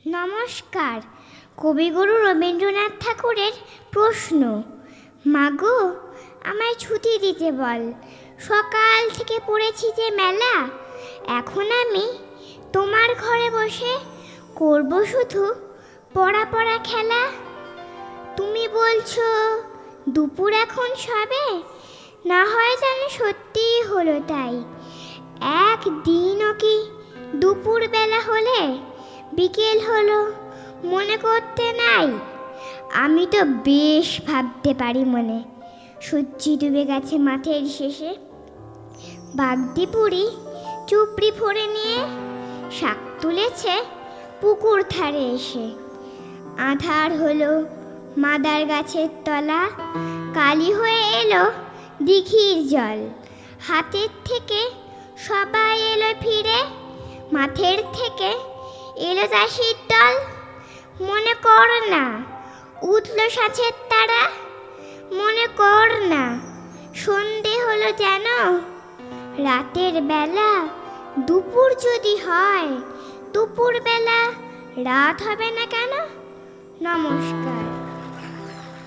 নমস্কার। কবিগুরু রবীন্দ্রনাথ ঠাকুরের প্রশ্ন। মাগো, আমায় ছুটি দিতে বল, সকাল থেকে পড়েছি যে মেলা। এখন আমি তোমার ঘরে বসে করব শুধু পড়া পড়া খেলা। তুমি বলছো দুপুর এখন সবে, না হয় জানি সত্যিই হলো তাই। একদিনও কি দুপুর বেলা হলে বিকেল হলো মনে করতে নাই? আমি তো বেশ ভাবতে পারি মনে, সূর্য ডুবে গেছে মাঠের শেষে। বাগদি বুড়ি চুপড়ি ভরে নিয়ে শাক তুলেছে পুকুর ধারে এসে। আঁধার হলো মাদার গাছের তলা, কালি হয়ে এলো দিঘির জল। হাতের থেকে সবাই এলো ফিরে, মাঠের থেকে এলো চাষির দল। মনে কর না উঠলো সাঁচের তারা, মনে কর না সন্ধে হলো যেন। রাতের বেলা দুপুর যদি হয়, দুপুর বেলা রাত হবে না কেন? নমস্কার।